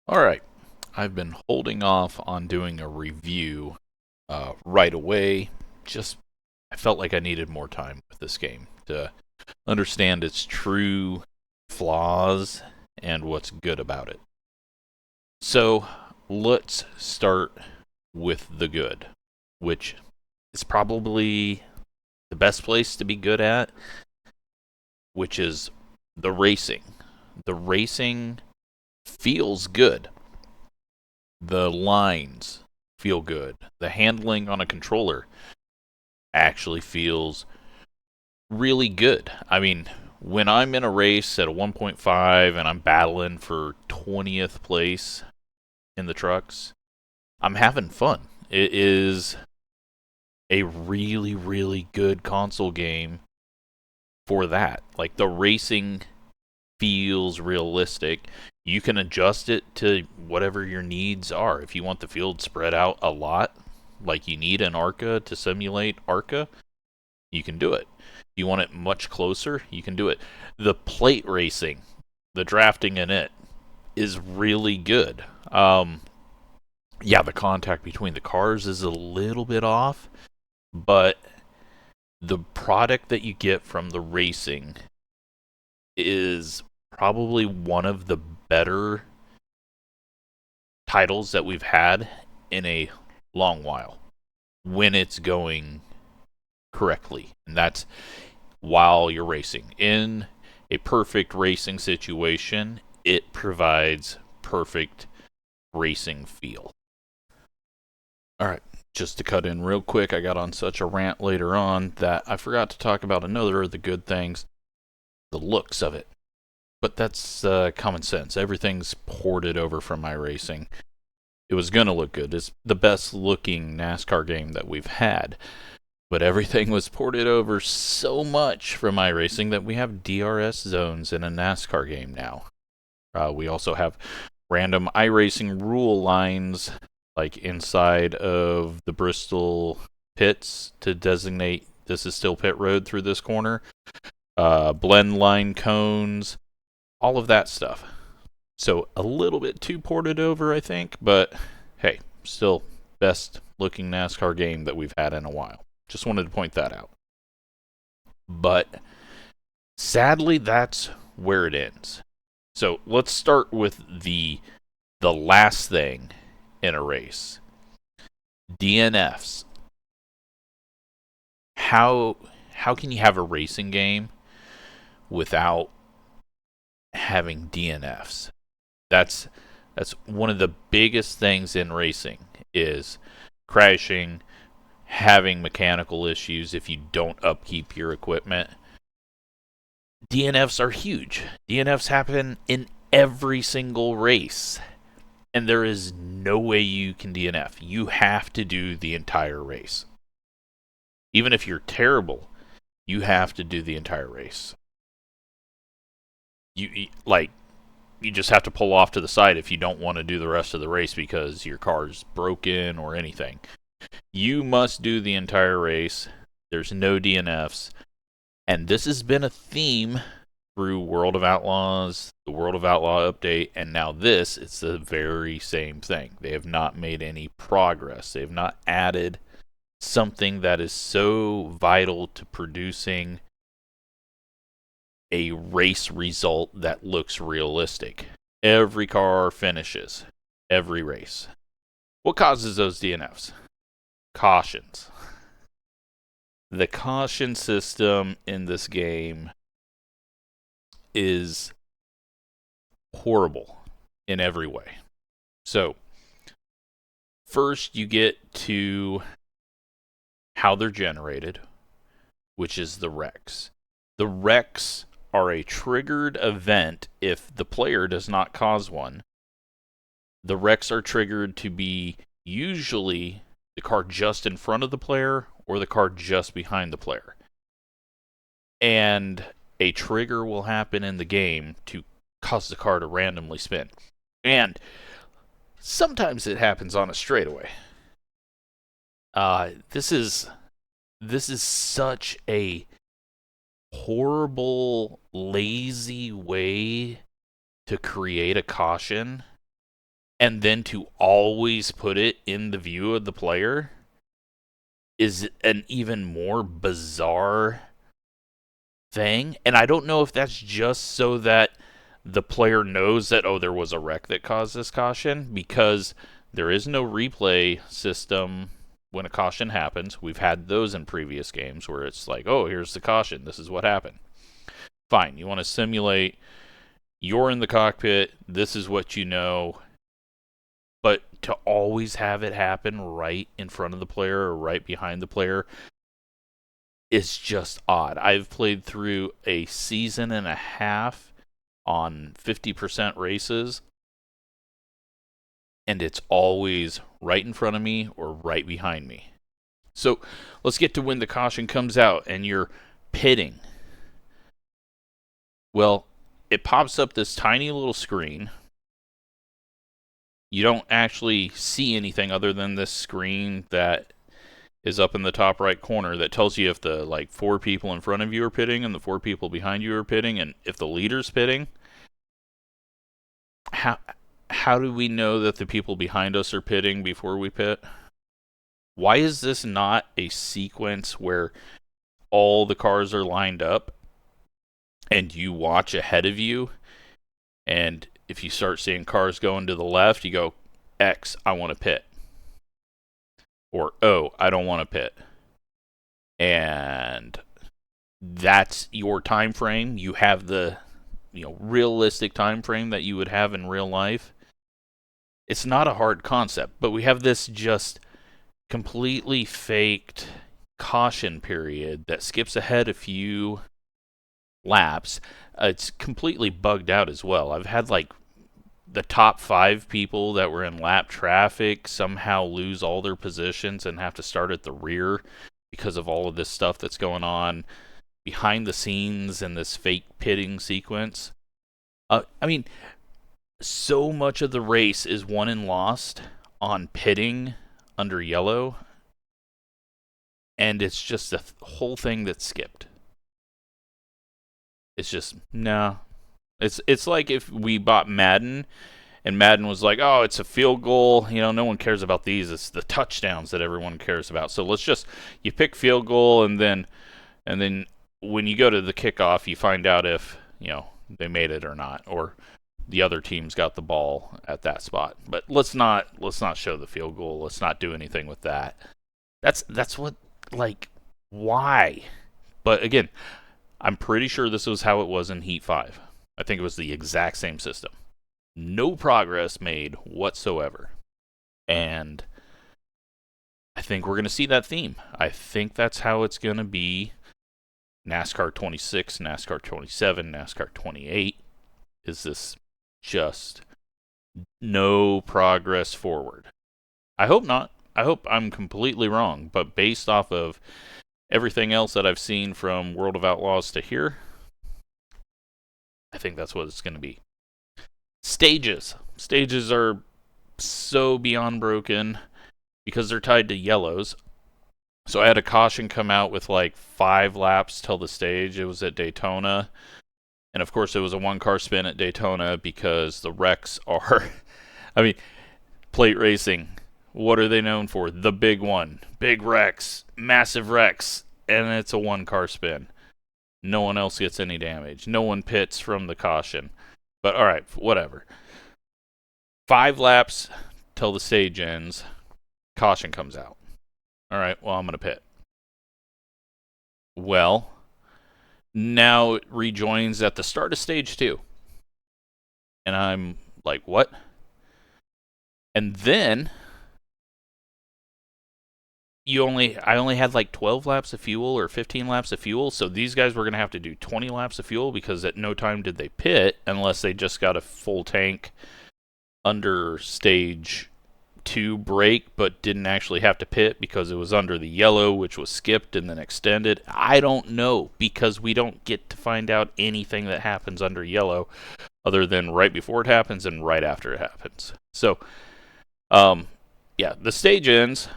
Alright, I've been holding off on doing a review right away. I felt like I needed more time with this game to understand its true flaws and what's good about it. So, let's start with the good, which is probably the best place to be good at, which is the racing. The racing feels good. The lines feel good. The handling on a controller actually feels really good. I mean, when I'm in a race at a 1.5 and I'm battling for 20th place in the trucks, I'm having fun. It is a really, really good console game for that. Like, the racing feels realistic. You can adjust it to whatever your needs are. If you want the field spread out a lot, like you need an ARCA to simulate ARCA, you can do it. If you want it much closer, you can do it. The plate racing, the drafting in it, is really good. Yeah, the contact between the cars is a little bit off, but the product that you get from the racing is probably one of the better titles that we've had in a long while when it's going correctly. And that's while you're racing. In a perfect racing situation, it provides perfect racing feel. Alright, just to cut in real quick, I got on such a rant later on that I forgot to talk about another of the good things, the looks of it. But that's common sense. Everything's ported over from iRacing. It was going to look good. It's the best looking NASCAR game that we've had. But everything was ported over so much from iRacing that we have DRS zones in a NASCAR game now. We also have random iRacing rule lines, like inside of the Bristol pits, to designate this is still pit road through this corner. Blend line cones, all of that stuff. So a little bit too ported over, I think, but hey, still best looking NASCAR game that we've had in a while. Just wanted to point that out. But sadly, that's where it ends. So let's start with the last thing in a race. DNFs. How can you have a racing game without having DNFs? That's one of the biggest things in racing is crashing, having mechanical issues if you don't upkeep your equipment. DNFs are huge. DNFs happen in every single race. And there is no way you can DNF. You have to do the entire race. Even if you're terrible, you have to do the entire race. You just have to pull off to the side if you don't want to do the rest of the race because your car's broken or anything. You must do the entire race. There's no DNFs. And this has been a theme through World of Outlaws, the World of Outlaw update, and now this, it's the very same thing. They have not made any progress. They have not added something that is so vital to producing a race result that looks realistic. Every car finishes every race. What causes those DNFs? Cautions. The caution system in this game is horrible in every way. So, first you get to how they're generated, which is the wrecks. The wrecks are a triggered event if the player does not cause one. The wrecks are triggered to be usually the car just in front of the player or the car just behind the player. And a trigger will happen in the game to cause the car to randomly spin. And sometimes it happens on a straightaway. This is such a horrible, lazy way to create a caution and then to always put it in the view of the player is an even more bizarre thing. And I don't know if that's just so that the player knows that, oh, there was a wreck that caused this caution, because there is no replay system when a caution happens. We've had those in previous games where it's like, oh, here's the caution, this is what happened. Fine, you want to simulate, you're in the cockpit, this is what you know, but to always have it happen right in front of the player or right behind the player is just odd. I've played through a season and a half on 50% races, and it's always right in front of me or right behind me. So let's get to when the caution comes out and you're pitting. Well, it pops up this tiny little screen. You don't actually see anything other than this screen that is up in the top right corner that tells you if the 4 people in front of you are pitting and the 4 people behind you are pitting, and if the leader's pitting. How do we know that the people behind us are pitting before we pit? Why is this not a sequence where all the cars are lined up and you watch ahead of you, and if you start seeing cars going to the left, you go, X, I want to pit. Or, oh, I don't want to pit. And that's your time frame. You have the realistic time frame that you would have in real life. It's not a hard concept, but we have this just completely faked caution period that skips ahead a few laps. It's completely bugged out as well. I've had the top 5 people that were in lap traffic somehow lose all their positions and have to start at the rear because of all of this stuff that's going on behind the scenes in this fake pitting sequence. I mean, so much of the race is won and lost on pitting under yellow, and it's just a whole thing that's skipped. It's just, no. It's like if we bought Madden, and Madden was like, oh, it's a field goal. No one cares about these. It's the touchdowns that everyone cares about. So you pick field goal, and then when you go to the kickoff, you find out if, they made it or not, or the other team's got the ball at that spot. But let's not show the field goal. Let's not do anything with that. That's what, why? But again, I'm pretty sure this was how it was in Heat 5. I think it was the exact same system. No progress made whatsoever. And I think we're going to see that theme. I think that's how it's going to be. NASCAR 26, NASCAR 27, NASCAR 28. Is this just no progress forward? I hope not. I hope I'm completely wrong. But based off of everything else that I've seen from World of Outlaws to here, I think that's what it's going to be. Stages. Stages are so beyond broken because they're tied to yellows. So I had a caution come out with 5 laps till the stage. It was at Daytona. And of course it was a 1-car spin at Daytona because the wrecks are, plate racing. What are they known for? The big one. Big wrecks. Massive wrecks. And it's a 1-car spin. No one else gets any damage. No one pits from the caution. But alright, whatever. 5 laps till the stage ends. Caution comes out. Alright, well, I'm going to pit. Well, now it rejoins at the start of stage 2. And I'm like, what? And then I only had 12 laps of fuel or 15 laps of fuel, so these guys were going to have to do 20 laps of fuel because at no time did they pit unless they just got a full tank under stage 2 break, but didn't actually have to pit because it was under the yellow, which was skipped and then extended. I don't know, because we don't get to find out anything that happens under yellow other than right before it happens and right after it happens. So, yeah, the stage ends,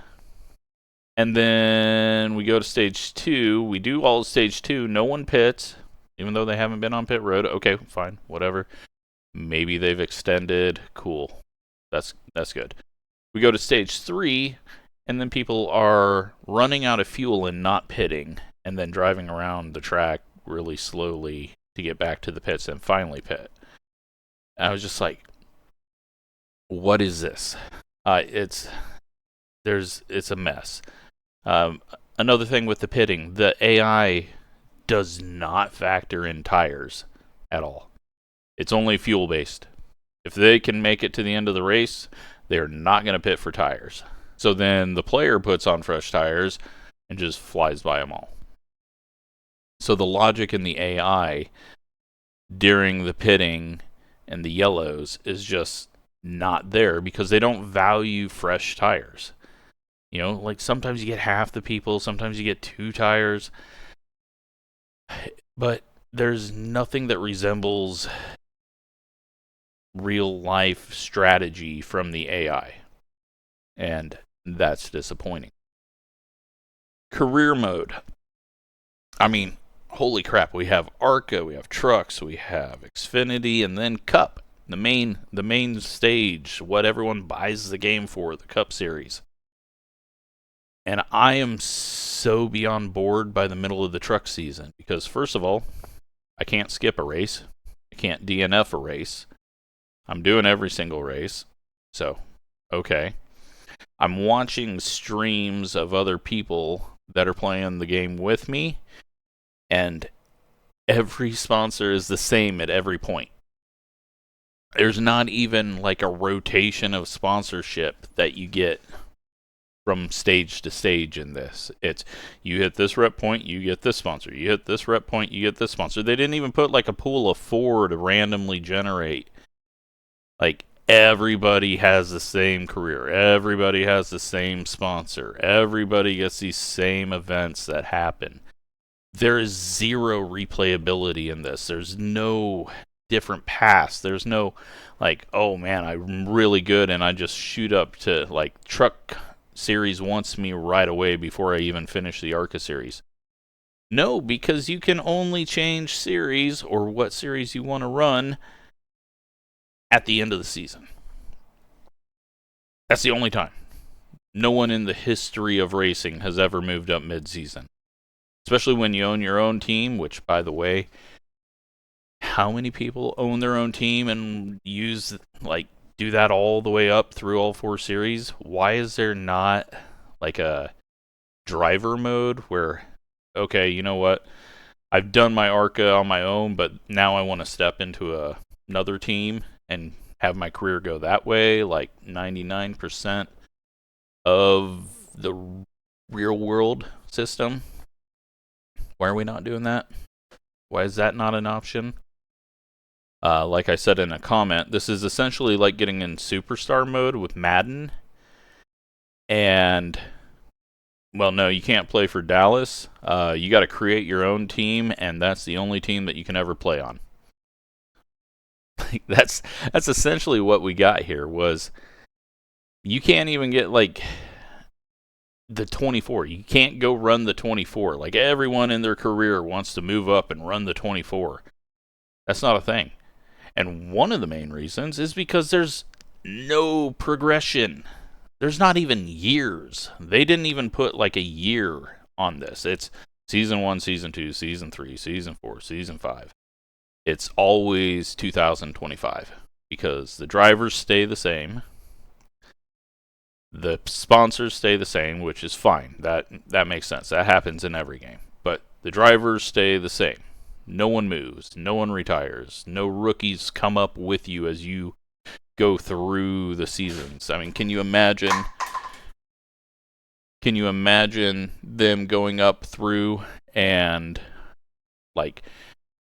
and then we go to stage 2. We do all of stage 2. No one pits, even though they haven't been on pit road. Okay, fine, whatever. Maybe they've extended. Cool. That's good. We go to stage 3, and then people are running out of fuel and not pitting, and then driving around the track really slowly to get back to the pits and finally pit. And I was just like, what is this? It's a mess. Another thing with the pitting, the AI does not factor in tires at all. It's only fuel based. If they can make it to the end of the race, they're not going to pit for tires. So then the player puts on fresh tires and just flies by them all. So the logic in the AI during the pitting and the yellows is just not there because they don't value fresh tires. You know, like sometimes you get half the people, sometimes you get 2 tires. But there's nothing that resembles real life strategy from the AI. And that's disappointing. Career mode. I mean, holy crap, we have ARCA, we have trucks, we have Xfinity, and then Cup, the main stage, what everyone buys the game for, the Cup Series. And I am so beyond bored by the middle of the truck season because, first of all, I can't skip a race. I can't DNF a race. I'm doing every single race. So, okay. I'm watching streams of other people that are playing the game with me, and every sponsor is the same at every point. There's not even like a rotation of sponsorship that you get from stage to stage in this. It's you hit this rep point, you get this sponsor. You hit this rep point, you get this sponsor. They didn't even put like a pool of 4 to randomly generate. Like everybody has the same career. Everybody has the same sponsor. Everybody gets these same events that happen. There is zero replayability in this. There's no different paths. There's no like, oh man, I'm really good and I just shoot up to like truck series wants me right away before I even finish the ARCA series. No, because you can only change series or what series you want to run at the end of the season. That's the only time. No one in the history of racing has ever moved up mid-season. Especially when you own your own team, which, by the way, how many people own their own team and do that all the way up through all 4 series? Why is there not like a driver mode where, okay, you know what? I've done my ARCA on my own, but now I want to step into another team and have my career go that way, like 99% of the real world system. Why are we not doing that? Why is that not an option? Like I said in a comment, this is essentially like getting in Superstar mode with Madden. And, well, no, you can't play for Dallas. You got to create your own team, and that's the only team that you can ever play on. That's essentially what we got here. Was you can't even get like the 24. You can't go run the 24. Like everyone in their career wants to move up and run the 24. That's not a thing. And one of the main reasons is because there's no progression. There's not even years. They didn't even put like a year on this. It's season 1, season 2, season 3, season 4, season 5. It's always 2025 because the drivers stay the same. The sponsors stay the same, which is fine. That makes sense. That happens in every game. But the drivers stay the same. No one moves. No one retires. No rookies come up with you as you go through the seasons. I mean, can you imagine them going up through and like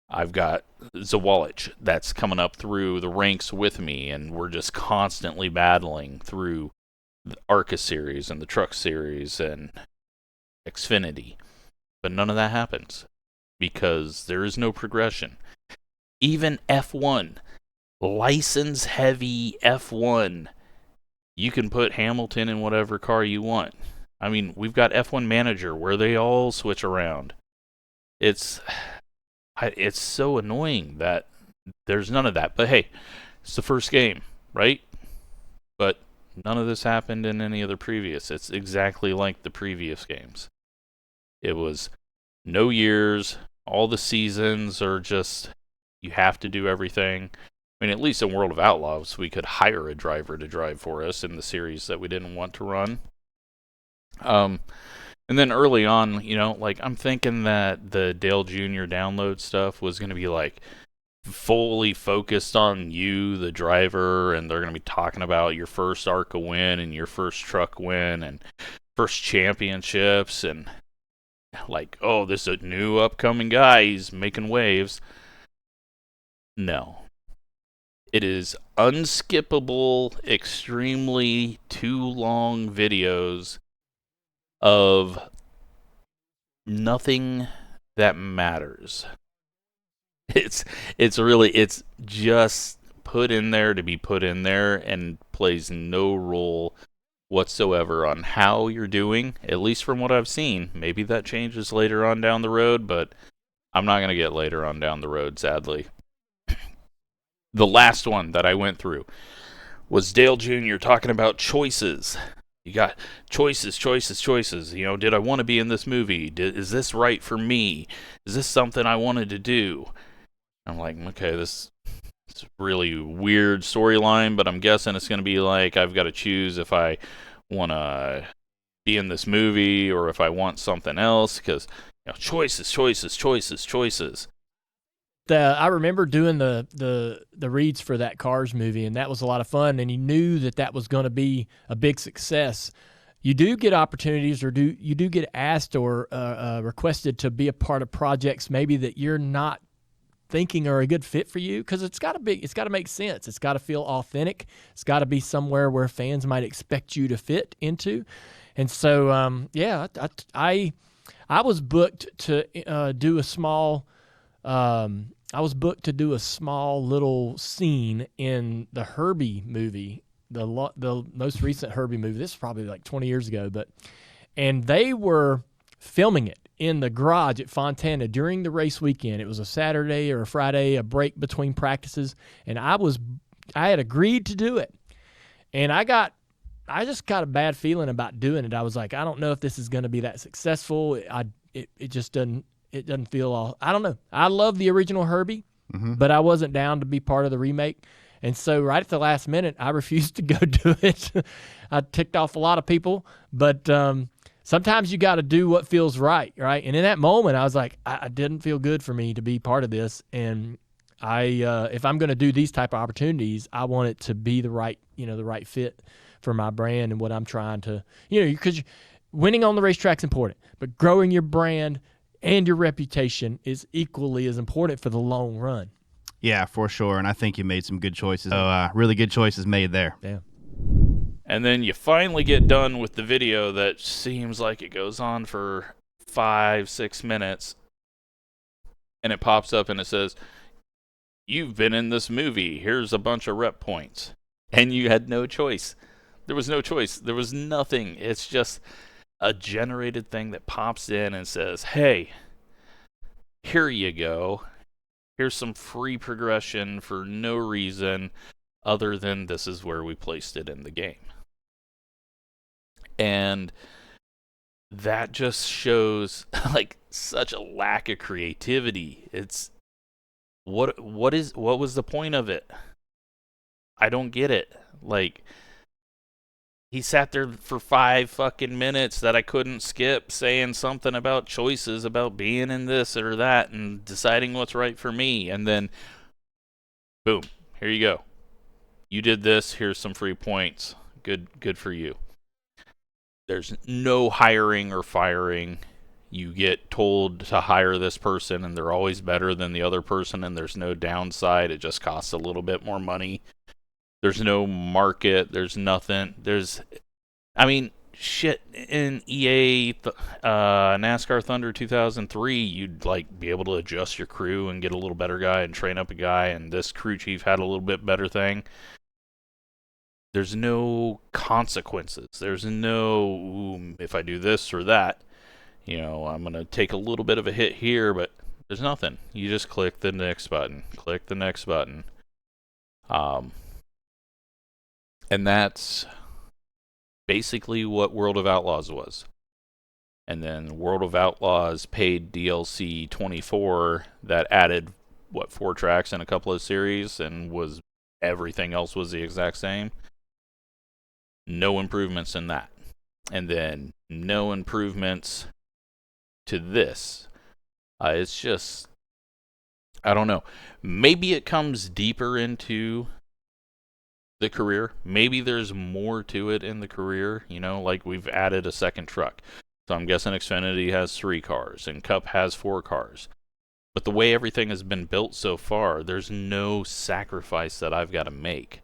I've got Zawalich that's coming up through the ranks with me, and we're just constantly battling through the ARCA series and the Truck series and Xfinity. But none of that happens because there is no progression. Even F1, license-heavy F1, you can put Hamilton in whatever car you want. I mean, we've got F1 Manager where they all switch around. It's so annoying that there's none of that. But hey, it's the first game, right? None of this happened in any of the previous. It's exactly like the previous games. It was no years. All the seasons are just, you have to do everything. I mean, at least in World of Outlaws, we could hire a driver to drive for us in the series that we didn't want to run. And then early on, you know, like, I'm thinking that the Dale Jr. download stuff was going to be like fully focused on you, the driver, and they're going to be talking about your first ARCA win and your first truck win and first championships and like, oh, this is a new upcoming guy, he's making waves. No. It is unskippable, extremely too long videos of nothing that matters. It's just put in there to be put in there and plays no role whatsoever on how you're doing, at least from what I've seen. Maybe that changes later on down the road, but I'm not going to get later on down the road, sadly. The last one that I went through was Dale Jr. talking about choices. You got choices. You know, did I want to be in this movie? Is this right for me? Is this something I wanted to do? I'm like, okay, this is a really weird storyline, but I'm guessing it's going to be like I've got to choose if I want to be in this movie or if I want something else, because, you know, choices. I remember doing the reads for that Cars movie, and that was a lot of fun, and you knew that was going to be a big success. You do get opportunities, or you do get asked or requested to be a part of projects maybe that you're not thinking are a good fit for you, because it's got to make sense. It's got to feel authentic. It's got to be somewhere where fans might expect you to fit into. And so, I was booked to do a small. I was booked to do a small little scene in the Herbie movie, the most recent Herbie movie. This is probably like 20 years ago, and they were filming it in the garage at Fontana during the race weekend. It was a Saturday or a Friday, a break between practices, and I had agreed to do it. And I just got a bad feeling about doing it. I was like, I don't know if this is going to be that successful. It just doesn't feel all, I don't know. I love the original Herbie, but I wasn't down to be part of the remake. And so right at the last minute, I refused to go do it. I ticked off a lot of people, but sometimes you got to do what feels right? And in that moment, I was like, I didn't feel good for me to be part of this. And if I'm going to do these type of opportunities, I want it to be the right fit for my brand and what I'm trying to, because winning on the racetrack's important, but growing your brand and your reputation is equally as important for the long run. Yeah, for sure. And I think you made some good choices. So, really good choices made there. Yeah. And then you finally get done with the video that seems like it goes on for 5-6 minutes. And it pops up and it says, "You've been in this movie. Here's a bunch of rep points." And you had no choice. There was no choice. There was nothing. It's just a generated thing that pops in and says, hey, here you go. Here's some free progression for no reason other than this is where we placed it in the game. And that just shows like such a lack of creativity. It's what was the point of it? I don't get it. Like, he sat there for 5 fucking minutes that I couldn't skip, saying something about choices, about being in this or that, and deciding what's right for me. And then, boom, here you go. You did this. Here's some free points. Good for you. There's no hiring or firing. You get told to hire this person, and they're always better than the other person, and there's no downside. It just costs a little bit more money. There's no market. There's nothing. Shit, in EA NASCAR Thunder 2003, you'd like be able to adjust your crew and get a little better guy and train up a guy, and this crew chief had a little bit better thing. There's no consequences. There's no, if I do this or that, I'm going to take a little bit of a hit here, but there's nothing. You just click the next button. Click the next button. And that's basically what World of Outlaws was. And then World of Outlaws paid DLC 24 that added, 4 tracks and a couple of series, and everything else was the exact same. No improvements in that. And then no improvements to this. It's just, I don't know. Maybe it comes deeper into the career. Maybe there's more to it in the career. Like we've added a second truck. So I'm guessing Xfinity has 3 cars and Cup has 4 cars. But the way everything has been built so far, there's no sacrifice that I've got to make.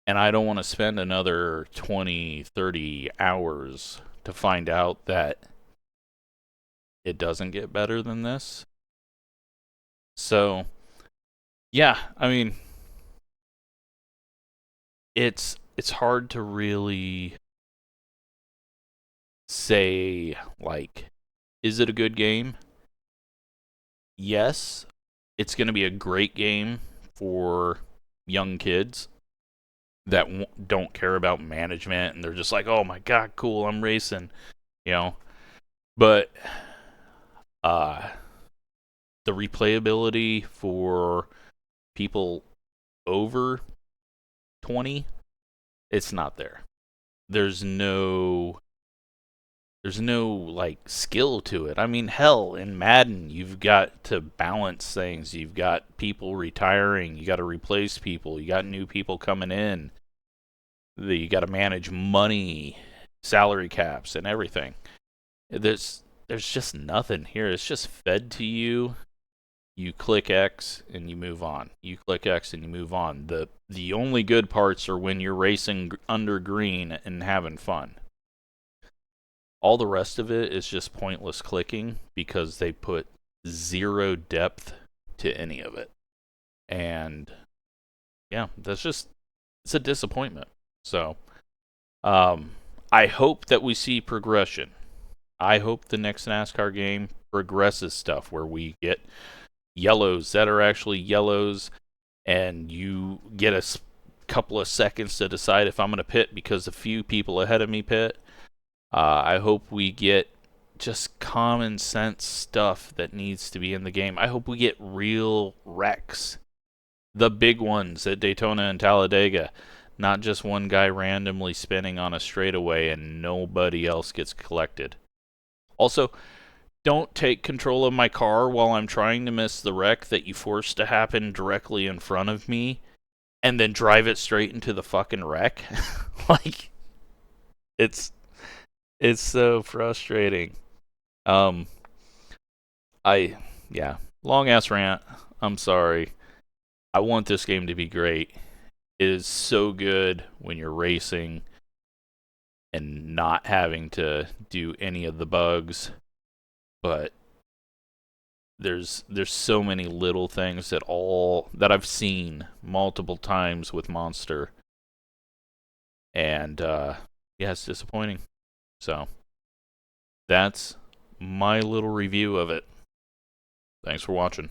And I don't want to spend another 20, 30 hours to find out that it doesn't get better than this. So, yeah, I mean, it's hard to really say, like, is it a good game? Yes, it's going to be a great game for young kids that don't care about management, and they're just like, oh my god, cool, I'm racing, But the replayability for people over 20, it's not there. There's no like skill to it. I mean, hell, in Madden, you've got to balance things. You've got people retiring. You got to replace people. You got new people coming in. You got to manage money, salary caps, and everything. There's just nothing here. It's just fed to you. You click X and you move on. You click X and you move on. The only good parts are when you're racing under green and having fun. All the rest of it is just pointless clicking because they put zero depth to any of it. And yeah, it's a disappointment. So, I hope that we see progression. I hope the next NASCAR game progresses stuff where we get yellows that are actually yellows, and you get a couple of seconds to decide if I'm going to pit because a few people ahead of me pit. I hope we get just common sense stuff that needs to be in the game. I hope we get real wrecks. The big ones at Daytona and Talladega. Not just one guy randomly spinning on a straightaway and nobody else gets collected. Also, don't take control of my car while I'm trying to miss the wreck that you forced to happen directly in front of me and then drive it straight into the fucking wreck. Like, it's so frustrating. Long ass rant. I'm sorry. I want this game to be great. It is so good when you're racing and not having to do any of the bugs, but there's so many little things that I've seen multiple times with Monster, and it's disappointing. So that's my little review of it. Thanks for watching.